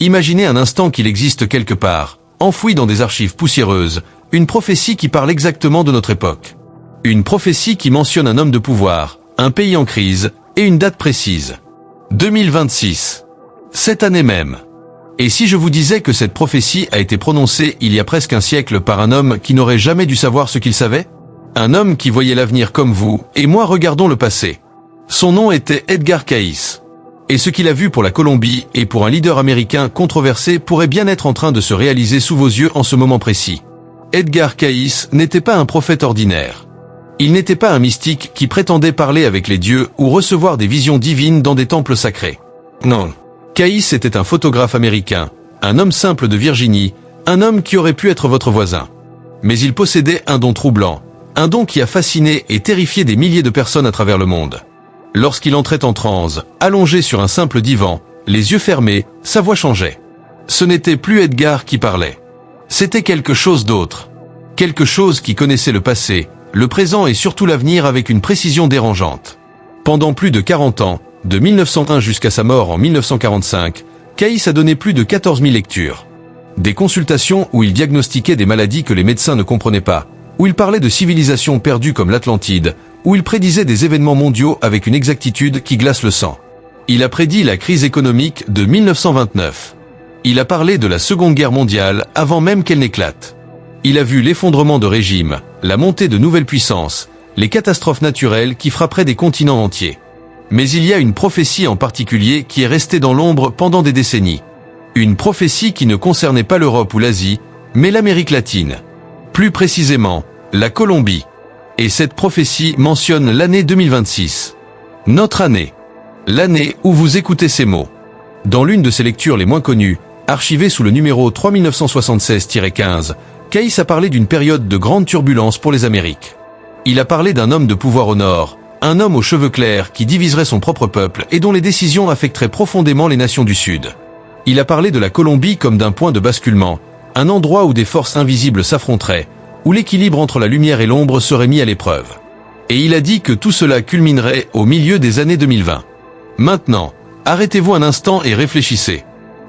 Imaginez un instant qu'il existe quelque part, enfoui dans des archives poussiéreuses, une prophétie qui parle exactement de notre époque. Une prophétie qui mentionne un homme de pouvoir, un pays en crise, et une date précise. 2026. Cette année même. Et si je vous disais que cette prophétie a été prononcée il y a presque un siècle par un homme qui n'aurait jamais dû savoir ce qu'il savait? Un homme qui voyait l'avenir comme vous, et moi regardons le passé. Son nom était Edgar Cayce. Et ce qu'il a vu pour la Colombie et pour un leader américain controversé pourrait bien être en train de se réaliser sous vos yeux en ce moment précis. Edgar Cayce n'était pas un prophète ordinaire. Il n'était pas un mystique qui prétendait parler avec les dieux ou recevoir des visions divines dans des temples sacrés. Non. Cayce était un photographe américain, un homme simple de Virginie, un homme qui aurait pu être votre voisin. Mais il possédait un don troublant, un don qui a fasciné et terrifié des milliers de personnes à travers le monde. Lorsqu'il entrait en transe, allongé sur un simple divan, les yeux fermés, sa voix changeait. Ce n'était plus Edgar qui parlait. C'était quelque chose d'autre. Quelque chose qui connaissait le passé, le présent et surtout l'avenir avec une précision dérangeante. Pendant plus de 40 ans, de 1901 jusqu'à sa mort en 1945, Cayce a donné plus de 14 000 lectures. Des consultations où il diagnostiquait des maladies que les médecins ne comprenaient pas, où il parlait de civilisations perdues comme l'Atlantide, où il prédisait des événements mondiaux avec une exactitude qui glace le sang. Il a prédit la crise économique de 1929. Il a parlé de la Seconde Guerre mondiale avant même qu'elle n'éclate. Il a vu l'effondrement de régimes, la montée de nouvelles puissances, les catastrophes naturelles qui frapperaient des continents entiers. Mais il y a une prophétie en particulier qui est restée dans l'ombre pendant des décennies. Une prophétie qui ne concernait pas l'Europe ou l'Asie, mais l'Amérique latine. Plus précisément, la Colombie. Et cette prophétie mentionne l'année 2026. Notre année. L'année où vous écoutez ces mots. Dans l'une de ses lectures les moins connues, archivée sous le numéro 3976-15, Cayce a parlé d'une période de grande turbulence pour les Amériques. Il a parlé d'un homme de pouvoir au nord, un homme aux cheveux clairs qui diviserait son propre peuple et dont les décisions affecteraient profondément les nations du Sud. Il a parlé de la Colombie comme d'un point de basculement, un endroit où des forces invisibles s'affronteraient, où l'équilibre entre la lumière et l'ombre serait mis à l'épreuve. Et il a dit que tout cela culminerait au milieu des années 2020. Maintenant, arrêtez-vous un instant et réfléchissez.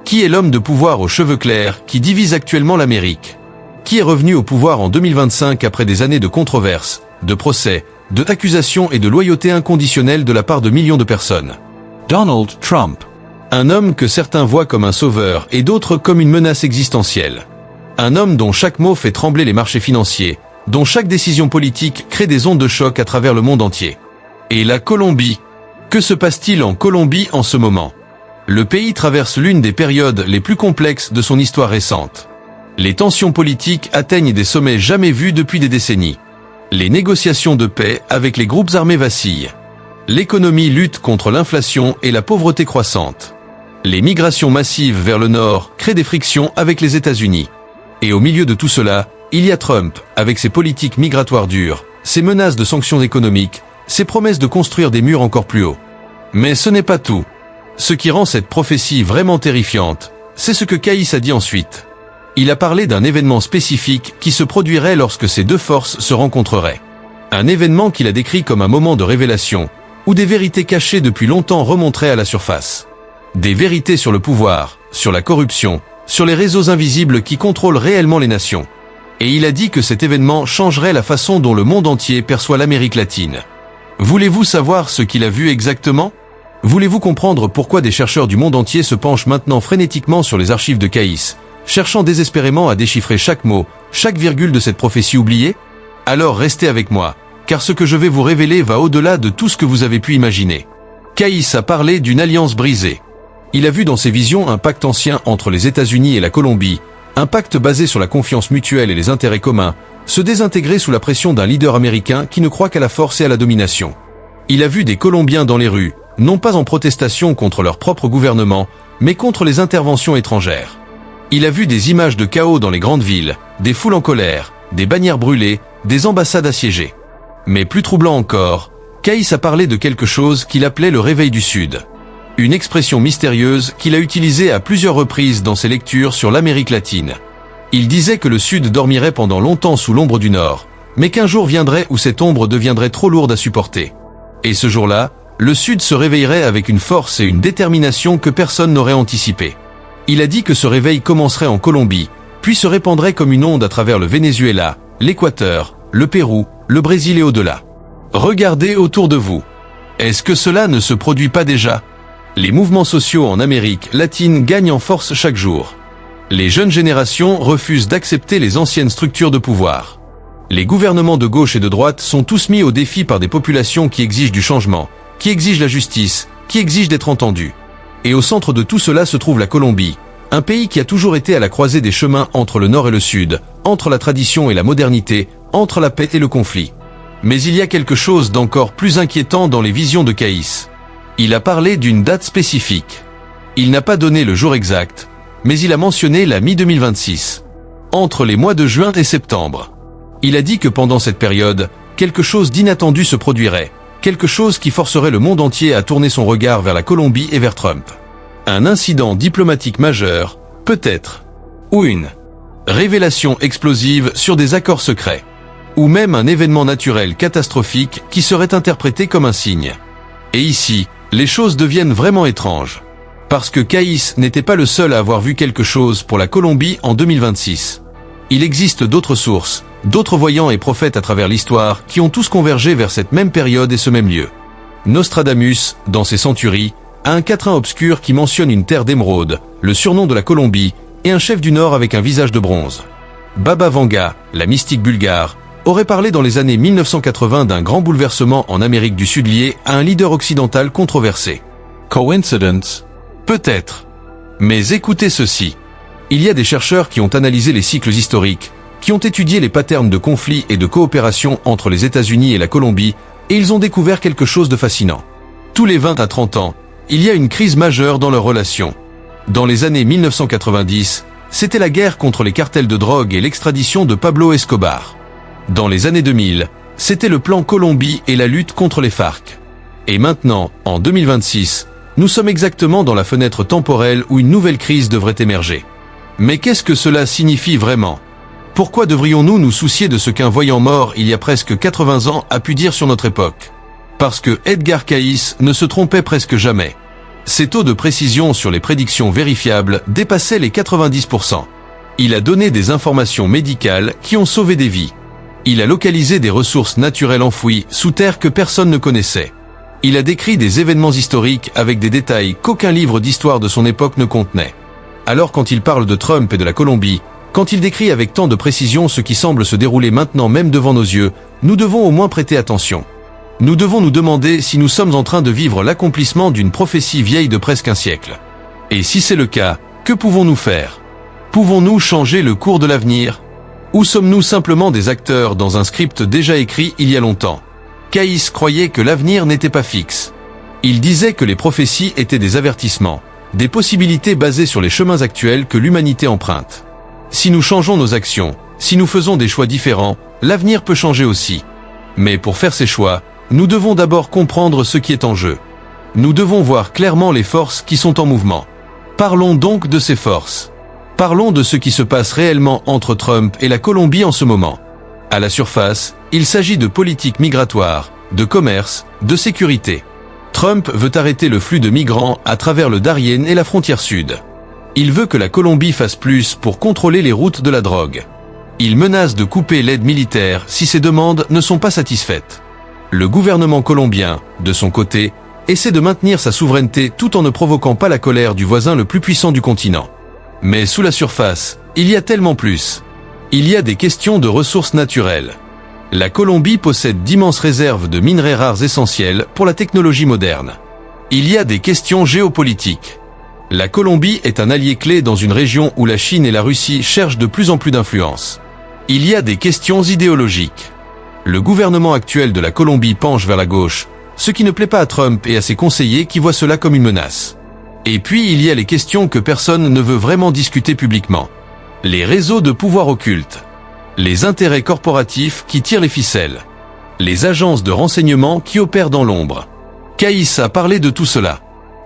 Qui est l'homme de pouvoir aux cheveux clairs qui divise actuellement l'Amérique? Qui est revenu au pouvoir en 2025 après des années de controverses, de procès, d'accusations et de loyauté inconditionnelle de la part de millions de personnes? Donald Trump. Un homme que certains voient comme un sauveur et d'autres comme une menace existentielle. Un homme dont chaque mot fait trembler les marchés financiers, dont chaque décision politique crée des ondes de choc à travers le monde entier. Et la Colombie. Que se passe-t-il en Colombie en ce moment? Le pays traverse l'une des périodes les plus complexes de son histoire récente. Les tensions politiques atteignent des sommets jamais vus depuis des décennies. Les négociations de paix avec les groupes armés vacillent. L'économie lutte contre l'inflation et la pauvreté croissante. Les migrations massives vers le nord créent des frictions avec les États-Unis. Et au milieu de tout cela, il y a Trump, avec ses politiques migratoires dures, ses menaces de sanctions économiques, ses promesses de construire des murs encore plus hauts. Mais ce n'est pas tout. Ce qui rend cette prophétie vraiment terrifiante, c'est ce que Cayce a dit ensuite. Il a parlé d'un événement spécifique qui se produirait lorsque ces deux forces se rencontreraient. Un événement qu'il a décrit comme un moment de révélation, où des vérités cachées depuis longtemps remonteraient à la surface. Des vérités sur le pouvoir, sur la corruption, sur les réseaux invisibles qui contrôlent réellement les nations. Et il a dit que cet événement changerait la façon dont le monde entier perçoit l'Amérique latine. Voulez-vous savoir ce qu'il a vu exactement? Voulez-vous comprendre pourquoi des chercheurs du monde entier se penchent maintenant frénétiquement sur les archives de Cayce, cherchant désespérément à déchiffrer chaque mot, chaque virgule de cette prophétie oubliée? Alors restez avec moi, car ce que je vais vous révéler va au-delà de tout ce que vous avez pu imaginer. Cayce a parlé d'une alliance brisée. Il a vu dans ses visions un pacte ancien entre les États-Unis et la Colombie, un pacte basé sur la confiance mutuelle et les intérêts communs, se désintégrer sous la pression d'un leader américain qui ne croit qu'à la force et à la domination. Il a vu des Colombiens dans les rues, non pas en protestation contre leur propre gouvernement, mais contre les interventions étrangères. Il a vu des images de chaos dans les grandes villes, des foules en colère, des bannières brûlées, des ambassades assiégées. Mais plus troublant encore, Cayce a parlé de quelque chose qu'il appelait le réveil du Sud. Une expression mystérieuse qu'il a utilisée à plusieurs reprises dans ses lectures sur l'Amérique latine. Il disait que le Sud dormirait pendant longtemps sous l'ombre du Nord, mais qu'un jour viendrait où cette ombre deviendrait trop lourde à supporter. Et ce jour-là, le Sud se réveillerait avec une force et une détermination que personne n'aurait anticipées. Il a dit que ce réveil commencerait en Colombie, puis se répandrait comme une onde à travers le Venezuela, l'Équateur, le Pérou, le Brésil et au-delà. Regardez autour de vous. Est-ce que cela ne se produit pas déjà? Les mouvements sociaux en Amérique latine gagnent en force chaque jour. Les jeunes générations refusent d'accepter les anciennes structures de pouvoir. Les gouvernements de gauche et de droite sont tous mis au défi par des populations qui exigent du changement, qui exigent la justice, qui exigent d'être entendus. Et au centre de tout cela se trouve la Colombie, un pays qui a toujours été à la croisée des chemins entre le nord et le sud, entre la tradition et la modernité, entre la paix et le conflit. Mais il y a quelque chose d'encore plus inquiétant dans les visions de Caïs. Il a parlé d'une date spécifique. Il n'a pas donné le jour exact, mais il a mentionné la mi-2026. Entre les mois de juin et septembre. Il a dit que pendant cette période, quelque chose d'inattendu se produirait, quelque chose qui forcerait le monde entier à tourner son regard vers la Colombie et vers Trump. Un incident diplomatique majeur, peut-être. Ou une révélation explosive sur des accords secrets. Ou même un événement naturel catastrophique qui serait interprété comme un signe. Et ici, les choses deviennent vraiment étranges. Parce que Caïs n'était pas le seul à avoir vu quelque chose pour la Colombie en 2026. Il existe d'autres sources, d'autres voyants et prophètes à travers l'histoire qui ont tous convergé vers cette même période et ce même lieu. Nostradamus, dans ses Centuries, a un quatrain obscur qui mentionne une terre d'émeraude, le surnom de la Colombie, et un chef du Nord avec un visage de bronze. Baba Vanga, la mystique bulgare, aurait parlé dans les années 1980 d'un grand bouleversement en Amérique du Sud lié à un leader occidental controversé. Coincidence? Peut-être. Mais écoutez ceci. Il y a des chercheurs qui ont analysé les cycles historiques, qui ont étudié les patterns de conflits et de coopération entre les États-Unis et la Colombie, et ils ont découvert quelque chose de fascinant. Tous les 20 à 30 ans, il y a une crise majeure dans leurs relations. Dans les années 1990, c'était la guerre contre les cartels de drogue et l'extradition de Pablo Escobar. Dans les années 2000, c'était le plan Colombie et la lutte contre les FARC. Et maintenant, en 2026, nous sommes exactement dans la fenêtre temporelle où une nouvelle crise devrait émerger. Mais qu'est-ce que cela signifie vraiment? Pourquoi devrions-nous nous soucier de ce qu'un voyant mort il y a presque 80 ans a pu dire sur notre époque? Parce que Edgar Cayce ne se trompait presque jamais. Ses taux de précision sur les prédictions vérifiables dépassaient les 90%. Il a donné des informations médicales qui ont sauvé des vies. Il a localisé des ressources naturelles enfouies sous terre que personne ne connaissait. Il a décrit des événements historiques avec des détails qu'aucun livre d'histoire de son époque ne contenait. Alors quand il parle de Trump et de la Colombie, quand il décrit avec tant de précision ce qui semble se dérouler maintenant même devant nos yeux, nous devons au moins prêter attention. Nous devons nous demander si nous sommes en train de vivre l'accomplissement d'une prophétie vieille de presque un siècle. Et si c'est le cas, que pouvons-nous faire? Pouvons-nous changer le cours de l'avenir? Ou sommes-nous simplement des acteurs dans un script déjà écrit il y a longtemps? Cayce croyait que l'avenir n'était pas fixe. Il disait que les prophéties étaient des avertissements, des possibilités basées sur les chemins actuels que l'humanité emprunte. Si nous changeons nos actions, si nous faisons des choix différents, l'avenir peut changer aussi. Mais pour faire ces choix, nous devons d'abord comprendre ce qui est en jeu. Nous devons voir clairement les forces qui sont en mouvement. Parlons donc de ces forces. Parlons de ce qui se passe réellement entre Trump et la Colombie en ce moment. À la surface, il s'agit de politique migratoire, de commerce, de sécurité. Trump veut arrêter le flux de migrants à travers le Darién et la frontière sud. Il veut que la Colombie fasse plus pour contrôler les routes de la drogue. Il menace de couper l'aide militaire si ses demandes ne sont pas satisfaites. Le gouvernement colombien, de son côté, essaie de maintenir sa souveraineté tout en ne provoquant pas la colère du voisin le plus puissant du continent. Mais sous la surface, il y a tellement plus. Il y a des questions de ressources naturelles. La Colombie possède d'immenses réserves de minerais rares essentiels pour la technologie moderne. Il y a des questions géopolitiques. La Colombie est un allié clé dans une région où la Chine et la Russie cherchent de plus en plus d'influence. Il y a des questions idéologiques. Le gouvernement actuel de la Colombie penche vers la gauche, ce qui ne plaît pas à Trump et à ses conseillers qui voient cela comme une menace. Et puis il y a les questions que personne ne veut vraiment discuter publiquement. Les réseaux de pouvoir occulte. Les intérêts corporatifs qui tirent les ficelles. Les agences de renseignement qui opèrent dans l'ombre. Cayce a parlé de tout cela.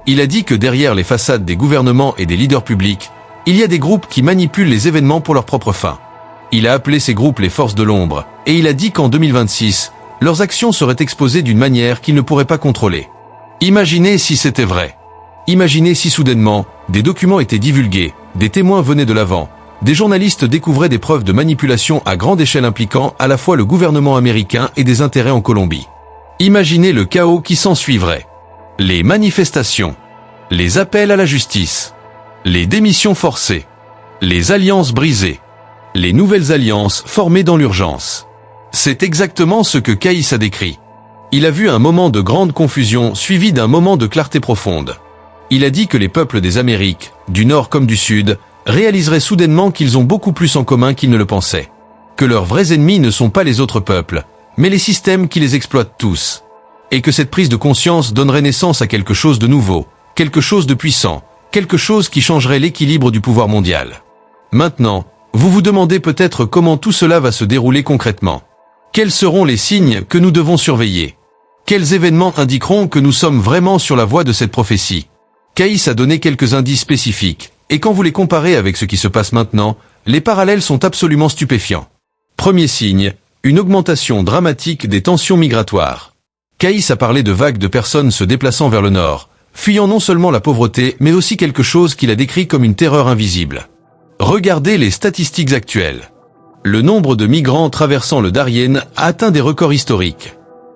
Il a dit que derrière les façades des gouvernements et des leaders publics, il y a des groupes qui manipulent les événements pour leurs propres fins. Il a appelé ces groupes les forces de l'ombre, et il a dit qu'en 2026, leurs actions seraient exposées d'une manière qu'ils ne pourraient pas contrôler. Imaginez si c'était vrai. Imaginez si soudainement, Des documents étaient divulgués, des témoins venaient de l'avant, des journalistes découvraient des preuves de manipulation à grande échelle impliquant à la fois le gouvernement américain et des intérêts en Colombie. Imaginez le chaos qui s'ensuivrait. Les manifestations, les appels à la justice, les démissions forcées, les alliances brisées, les nouvelles alliances formées dans l'urgence. C'est exactement ce que Caïs a décrit. Il a vu un moment de grande confusion suivi d'un moment de clarté profonde. Il a dit que les peuples des Amériques, du Nord comme du Sud, réaliseraient soudainement qu'ils ont beaucoup plus en commun qu'ils ne le pensaient. Que leurs vrais ennemis ne sont pas les autres peuples, mais les systèmes qui les exploitent tous. Et que cette prise de conscience donnerait naissance à quelque chose de nouveau, quelque chose de puissant, quelque chose qui changerait l'équilibre du pouvoir mondial. Maintenant, vous vous demandez peut-être comment tout cela va se dérouler concrètement. Quels seront les signes que nous devons surveiller? Quels événements indiqueront que nous sommes vraiment sur la voie de cette prophétie? Caïs a donné quelques indices spécifiques, et quand vous les comparez avec ce qui se passe maintenant, les parallèles sont absolument stupéfiants. Premier signe, une augmentation dramatique des tensions migratoires. Caïs a parlé de vagues de personnes se déplaçant vers le nord, fuyant non seulement la pauvreté mais aussi quelque chose qu'il a décrit comme une terreur invisible. Regardez les statistiques actuelles. Le nombre de migrants traversant le Darién a atteint des records historiques.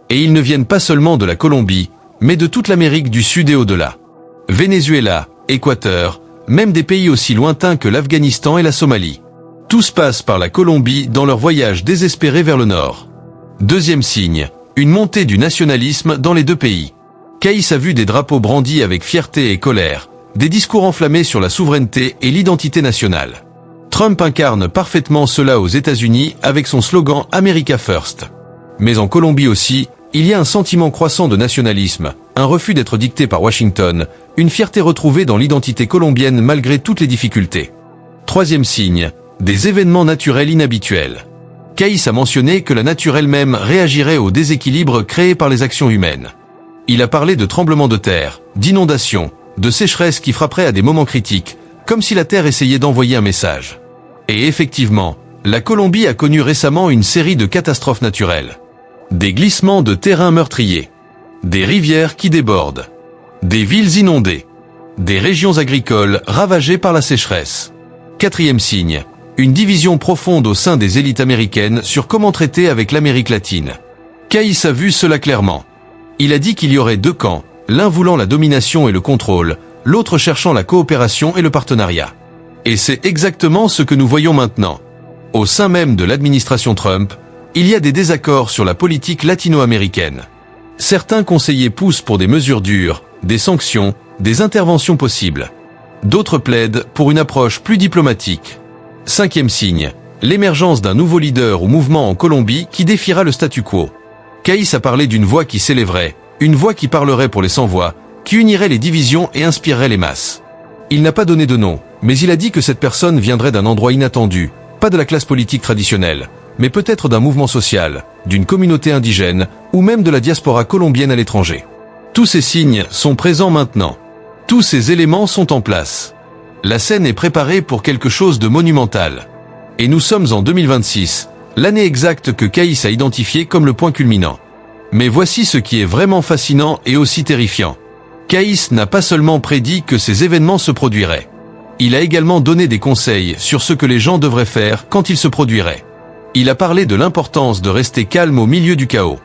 Et ils ne viennent pas seulement de la Colombie, mais de toute l'Amérique du Sud et au-delà. Venezuela, Équateur, même des pays aussi lointains que l'Afghanistan et la Somalie. Tous passent par la Colombie dans leur voyage désespéré vers le nord. Deuxième signe, une montée du nationalisme dans les deux pays. Caïs a vu des drapeaux brandis avec fierté et colère, des discours enflammés sur la souveraineté et l'identité nationale. Trump incarne parfaitement cela aux États-Unis avec son slogan « America First ». Mais en Colombie aussi, il y a un sentiment croissant de nationalisme, un refus d'être dicté par Washington, une fierté retrouvée dans l'identité colombienne malgré toutes les difficultés. Troisième signe, des événements naturels inhabituels. Caïs a mentionné que la nature elle-même réagirait aux déséquilibres créés par les actions humaines. Il a parlé de tremblements de terre, d'inondations, de sécheresses qui frapperaient à des moments critiques, comme si la Terre essayait d'envoyer un message. Et effectivement, la Colombie a connu récemment une série de catastrophes naturelles. Des glissements de terrain meurtriers, des rivières qui débordent, des villes inondées, des régions agricoles ravagées par la sécheresse. Quatrième signe, une division profonde au sein des élites américaines sur comment traiter avec l'Amérique latine. Caïs a vu cela clairement. Il a dit qu'il y aurait deux camps, l'un voulant la domination et le contrôle, l'autre cherchant la coopération et le partenariat. Et c'est exactement ce que nous voyons maintenant. Au sein même de l'administration Trump, il y a des désaccords sur la politique latino-américaine. Certains conseillers poussent pour des mesures dures, des sanctions, des interventions possibles. D'autres plaident pour une approche plus diplomatique. Cinquième signe, l'émergence d'un nouveau leader ou mouvement en Colombie qui défiera le statu quo. Caïs a parlé d'une voix qui s'élèverait, une voix qui parlerait pour les sans-voix, qui unirait les divisions et inspirerait les masses. Il n'a pas donné de nom, mais il a dit que cette personne viendrait d'un endroit inattendu, pas de la classe politique traditionnelle, mais peut-être d'un mouvement social, d'une communauté indigène, ou même de la diaspora colombienne à l'étranger. Tous ces signes sont présents maintenant. Tous ces éléments sont en place. La scène est préparée pour quelque chose de monumental. Et nous sommes en 2026, l'année exacte que Caïs a identifiée comme le point culminant. Mais voici ce qui est vraiment fascinant et aussi terrifiant. Caïs n'a pas seulement prédit que ces événements se produiraient. Il a également donné des conseils sur ce que les gens devraient faire quand ils se produiraient. Il a parlé de l'importance de rester calme au milieu du chaos.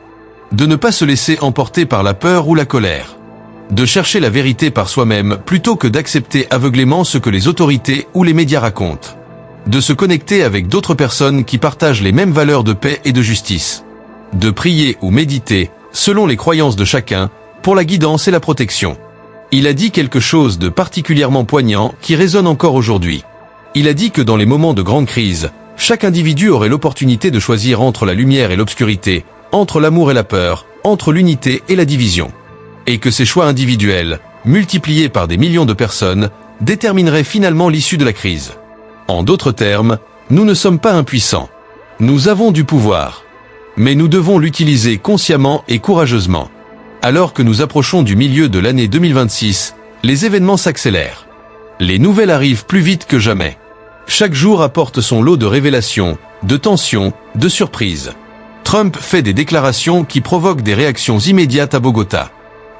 De ne pas se laisser emporter par la peur ou la colère. De chercher la vérité par soi-même plutôt que d'accepter aveuglément ce que les autorités ou les médias racontent. De se connecter avec d'autres personnes qui partagent les mêmes valeurs de paix et de justice. De prier ou méditer, selon les croyances de chacun, pour la guidance et la protection. Il a dit quelque chose de particulièrement poignant qui résonne encore aujourd'hui. Il a dit que dans les moments de grande crise, chaque individu aurait l'opportunité de choisir entre la lumière et l'obscurité, entre l'amour et la peur, entre l'unité et la division. Et que ces choix individuels, multipliés par des millions de personnes, détermineraient finalement l'issue de la crise. En d'autres termes, nous ne sommes pas impuissants. Nous avons du pouvoir. Mais nous devons l'utiliser consciemment et courageusement. Alors que nous approchons du milieu de l'année 2026, les événements s'accélèrent. Les nouvelles arrivent plus vite que jamais. Chaque jour apporte son lot de révélations, de tensions, de surprises. Trump fait des déclarations qui provoquent des réactions immédiates à Bogota.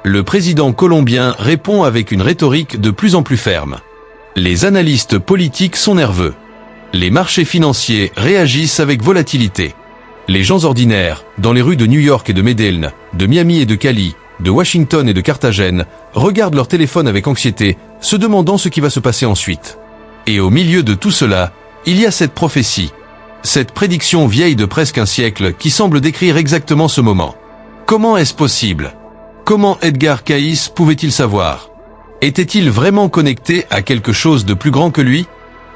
Le président colombien répond avec une rhétorique de plus en plus ferme. Les analystes politiques sont nerveux. Les marchés financiers réagissent avec volatilité. Les gens ordinaires, dans les rues de New York et de Medellín, de Miami et de Cali, de Washington et de Carthagène, regardent leur téléphone avec anxiété, se demandant ce qui va se passer ensuite. Et au milieu de tout cela, il y a cette prophétie. Cette prédiction vieille de presque un siècle qui semble décrire exactement ce moment. Comment est-ce possible? Comment Edgar Cayce pouvait-il savoir? Était-il vraiment connecté à quelque chose de plus grand que lui?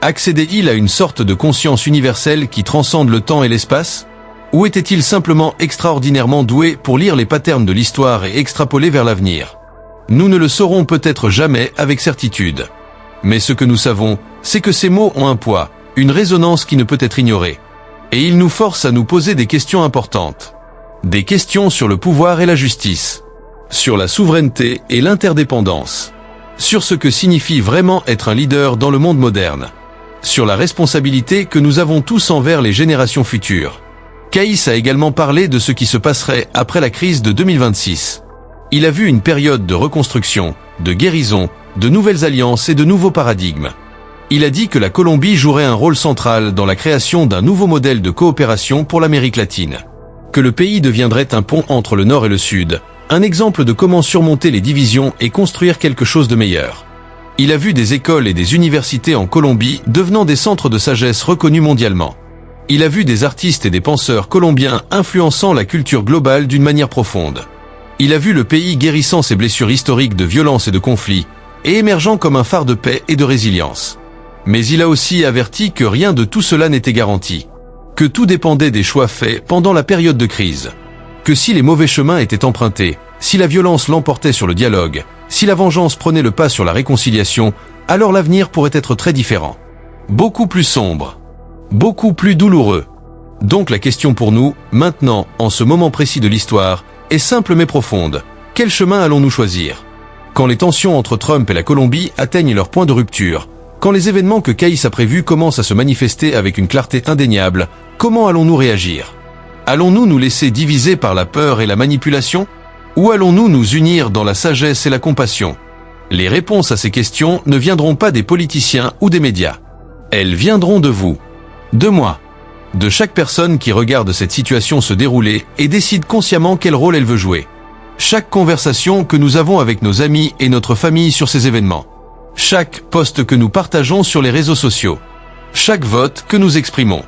Accédait-il à une sorte de conscience universelle qui transcende le temps et l'espace? Ou était-il simplement extraordinairement doué pour lire les patterns de l'histoire et extrapoler vers l'avenir? Nous ne le saurons peut-être jamais avec certitude. Mais ce que nous savons, c'est que ces mots ont un poids, une résonance qui ne peut être ignorée. Et ils nous forcent à nous poser des questions importantes. Des questions sur le pouvoir et la justice. Sur la souveraineté et l'interdépendance. Sur ce que signifie vraiment être un leader dans le monde moderne. Sur la responsabilité que nous avons tous envers les générations futures. Cayce a également parlé de ce qui se passerait après la crise de 2026. Il a vu une période de reconstruction, de guérison, de nouvelles alliances et de nouveaux paradigmes. Il a dit que la Colombie jouerait un rôle central dans la création d'un nouveau modèle de coopération pour l'Amérique latine. Que le pays deviendrait un pont entre le Nord et le Sud, un exemple de comment surmonter les divisions et construire quelque chose de meilleur. Il a vu des écoles et des universités en Colombie devenant des centres de sagesse reconnus mondialement. Il a vu des artistes et des penseurs colombiens influençant la culture globale d'une manière profonde. Il a vu le pays guérissant ses blessures historiques de violence et de conflits, et émergeant comme un phare de paix et de résilience. Mais il a aussi averti que rien de tout cela n'était garanti. Que tout dépendait des choix faits pendant la période de crise. Que si les mauvais chemins étaient empruntés, si la violence l'emportait sur le dialogue, si la vengeance prenait le pas sur la réconciliation, alors l'avenir pourrait être très différent. Beaucoup plus sombre. Beaucoup plus douloureux. Donc la question pour nous, maintenant, en ce moment précis de l'histoire, est simple mais profonde. Quel chemin allons-nous choisir? Quand les tensions entre Trump et la Colombie atteignent leur point de rupture, quand les événements que Cayce a prévus commencent à se manifester avec une clarté indéniable, comment allons-nous réagir? Allons-nous nous laisser diviser par la peur et la manipulation? Ou allons-nous nous unir dans la sagesse et la compassion? Les réponses à ces questions ne viendront pas des politiciens ou des médias. Elles viendront de vous. De moi. De chaque personne qui regarde cette situation se dérouler et décide consciemment quel rôle elle veut jouer. Chaque conversation que nous avons avec nos amis et notre famille sur ces événements. Chaque post que nous partageons sur les réseaux sociaux. Chaque vote que nous exprimons.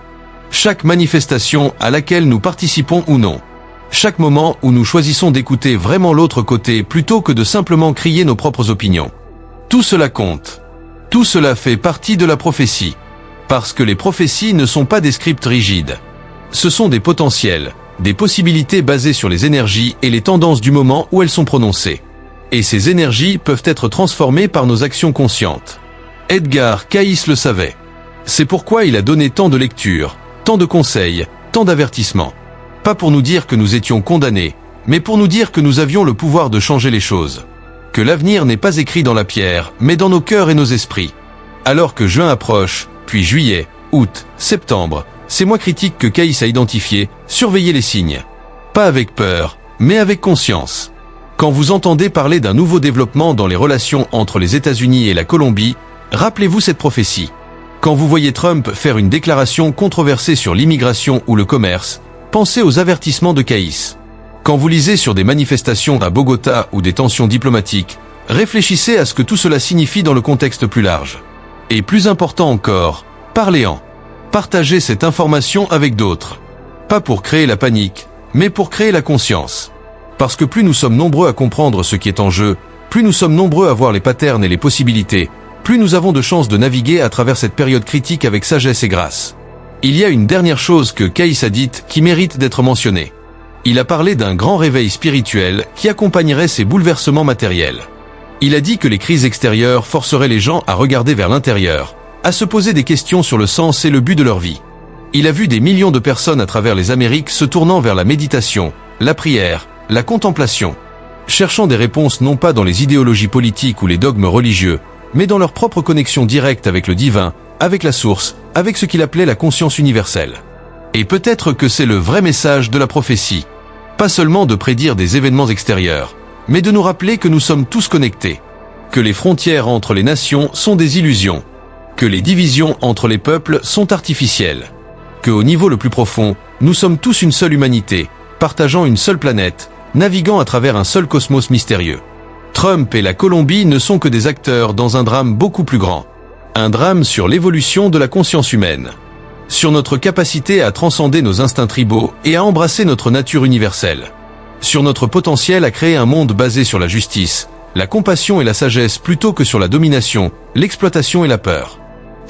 Chaque manifestation à laquelle nous participons ou non. Chaque moment où nous choisissons d'écouter vraiment l'autre côté plutôt que de simplement crier nos propres opinions. Tout cela compte. Tout cela fait partie de la prophétie. Parce que les prophéties ne sont pas des scripts rigides. Ce sont des potentiels, des possibilités basées sur les énergies et les tendances du moment où elles sont prononcées. Et ces énergies peuvent être transformées par nos actions conscientes. Edgar Cayce le savait. C'est pourquoi il a donné tant de lectures, tant de conseils, tant d'avertissements. Pas pour nous dire que nous étions condamnés, mais pour nous dire que nous avions le pouvoir de changer les choses. Que l'avenir n'est pas écrit dans la pierre, mais dans nos cœurs et nos esprits. Alors que juin approche, puis juillet, août, septembre, ces mois critiques que Cayce a identifiés, surveillez les signes. Pas avec peur, mais avec conscience. Quand vous entendez parler d'un nouveau développement dans les relations entre les États-Unis et la Colombie, rappelez-vous cette prophétie. Quand vous voyez Trump faire une déclaration controversée sur l'immigration ou le commerce, pensez aux avertissements de Cayce. Quand vous lisez sur des manifestations à Bogota ou des tensions diplomatiques, réfléchissez à ce que tout cela signifie dans le contexte plus large. Et plus important encore, parlez-en. Partagez cette information avec d'autres. Pas pour créer la panique, mais pour créer la conscience. Parce que plus nous sommes nombreux à comprendre ce qui est en jeu, plus nous sommes nombreux à voir les patterns et les possibilités, plus nous avons de chances de naviguer à travers cette période critique avec sagesse et grâce. Il y a une dernière chose que Cayce a dite qui mérite d'être mentionnée. Il a parlé d'un grand réveil spirituel qui accompagnerait ces bouleversements matériels. Il a dit que les crises extérieures forceraient les gens à regarder vers l'intérieur, à se poser des questions sur le sens et le but de leur vie. Il a vu des millions de personnes à travers les Amériques se tournant vers la méditation, la prière, la contemplation, cherchant des réponses non pas dans les idéologies politiques ou les dogmes religieux, mais dans leur propre connexion directe avec le divin, avec la source, avec ce qu'il appelait la conscience universelle. Et peut-être que c'est le vrai message de la prophétie. Pas seulement de prédire des événements extérieurs, mais de nous rappeler que nous sommes tous connectés. Que les frontières entre les nations sont des illusions. que les divisions entre les peuples sont artificielles, que au niveau le plus profond, nous sommes tous une seule humanité, partageant une seule planète, naviguant à travers un seul cosmos mystérieux. Trump et la Colombie ne sont que des acteurs dans un drame beaucoup plus grand. Un drame sur l'évolution de la conscience humaine, sur notre capacité à transcender nos instincts tribaux et à embrasser notre nature universelle, sur notre potentiel à créer un monde basé sur la justice, la compassion et la sagesse plutôt que sur la domination, l'exploitation et la peur.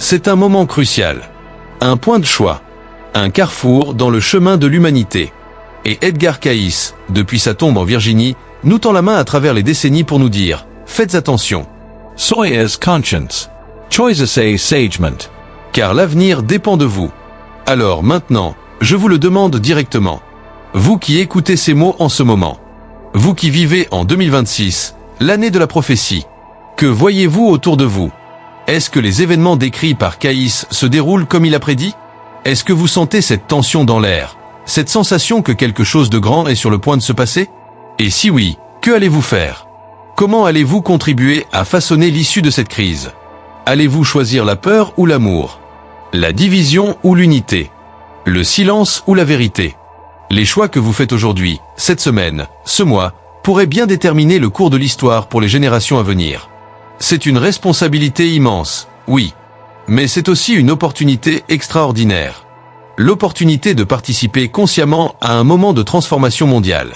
C'est un moment crucial, un point de choix, un carrefour dans le chemin de l'humanité. Et Edgar Cayce, depuis sa tombe en Virginie, nous tend la main à travers les décennies pour nous dire « Faites attention ». Soy as conscience. Choices a sagement. Car l'avenir dépend de vous. Alors maintenant, je vous le demande directement. Vous qui écoutez ces mots en ce moment. Vous qui vivez en 2026, l'année de la prophétie. Que voyez-vous autour de vous? Est-ce que les événements décrits par Cayce se déroulent comme il a prédit? Est-ce que vous sentez cette tension dans l'air? Cette sensation que quelque chose de grand est sur le point de se passer? Et si oui, que allez-vous faire? Comment allez-vous contribuer à façonner l'issue de cette crise? Allez-vous choisir la peur ou l'amour? La division ou l'unité? Le silence ou la vérité? Les choix que vous faites aujourd'hui, cette semaine, ce mois, pourraient bien déterminer le cours de l'histoire pour les générations à venir. C'est une responsabilité immense, oui. Mais c'est aussi une opportunité extraordinaire. L'opportunité de participer consciemment à un moment de transformation mondiale.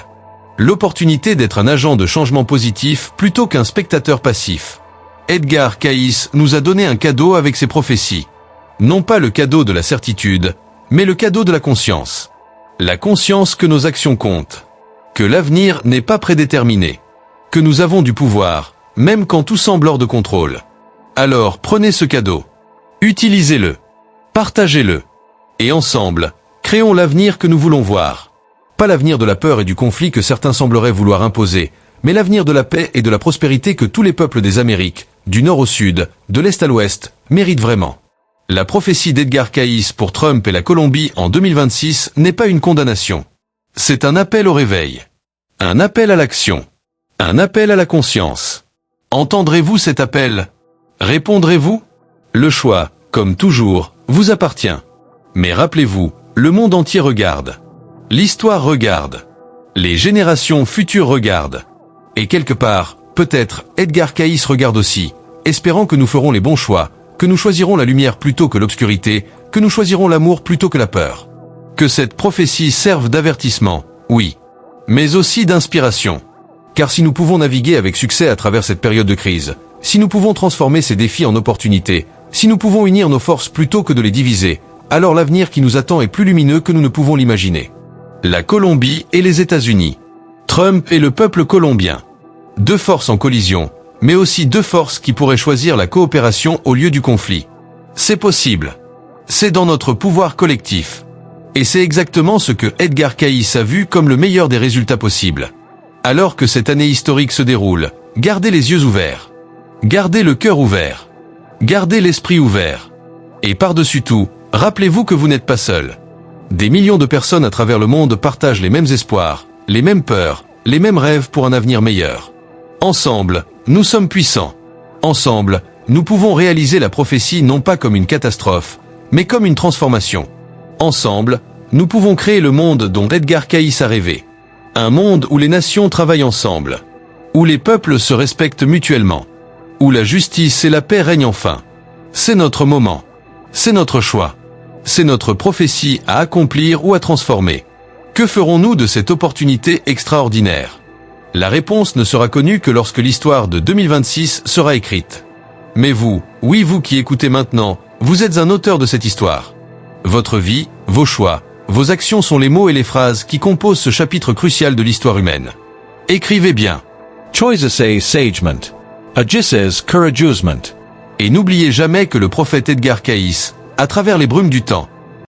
L'opportunité d'être un agent de changement positif plutôt qu'un spectateur passif. Edgar Cayce nous a donné un cadeau avec ses prophéties. Non pas le cadeau de la certitude, mais le cadeau de la conscience. La conscience que nos actions comptent. Que l'avenir n'est pas prédéterminé. Que nous avons du pouvoir, même quand tout semble hors de contrôle. Alors prenez ce cadeau. Utilisez-le. Partagez-le. Et ensemble, créons l'avenir que nous voulons voir. Pas l'avenir de la peur et du conflit que certains sembleraient vouloir imposer, mais l'avenir de la paix et de la prospérité que tous les peuples des Amériques, du nord au sud, de l'est à l'ouest, méritent vraiment. La prophétie d'Edgar Cayce pour Trump et la Colombie en 2026 n'est pas une condamnation. C'est un appel au réveil. Un appel à l'action. Un appel à la conscience. Entendrez-vous cet appel? Répondrez-vous? Le choix, comme toujours, vous appartient. Mais rappelez-vous, le monde entier regarde. L'histoire regarde. Les générations futures regardent. Et quelque part, peut-être, Edgar Cayce regarde aussi, espérant que nous ferons les bons choix, que nous choisirons la lumière plutôt que l'obscurité, que nous choisirons l'amour plutôt que la peur. Que cette prophétie serve d'avertissement, oui, mais aussi d'inspiration. Car si nous pouvons naviguer avec succès à travers cette période de crise, si nous pouvons transformer ces défis en opportunités, si nous pouvons unir nos forces plutôt que de les diviser, alors l'avenir qui nous attend est plus lumineux que nous ne pouvons l'imaginer. La Colombie et les États-Unis. Trump et le peuple colombien. Deux forces en collision, mais aussi deux forces qui pourraient choisir la coopération au lieu du conflit. C'est possible. C'est dans notre pouvoir collectif. Et c'est exactement ce que Edgar Cayce a vu comme le meilleur des résultats possibles. Alors que cette année historique se déroule, gardez les yeux ouverts. Gardez le cœur ouvert. Gardez l'esprit ouvert. Et par-dessus tout, rappelez-vous que vous n'êtes pas seul. Des millions de personnes à travers le monde partagent les mêmes espoirs, les mêmes peurs, les mêmes rêves pour un avenir meilleur. Ensemble, nous sommes puissants. Ensemble, nous pouvons réaliser la prophétie non pas comme une catastrophe, mais comme une transformation. Ensemble, nous pouvons créer le monde dont Edgar Cayce a rêvé. Un monde où les nations travaillent ensemble. Où les peuples se respectent mutuellement. Où la justice et la paix règnent enfin. C'est notre moment. C'est notre choix. C'est notre prophétie à accomplir ou à transformer. Que ferons-nous de cette opportunité extraordinaire? La réponse ne sera connue que lorsque l'histoire de 2026 sera écrite. Mais vous, oui vous qui écoutez maintenant, vous êtes un auteur de cette histoire. Votre vie, vos choix, vos actions sont les mots et les phrases qui composent ce chapitre crucial de l'histoire humaine. Écrivez bien. Choices a sagement. Agisses courageusement. Et n'oubliez jamais que le prophète Edgar Cayce, à travers les brumes du temps,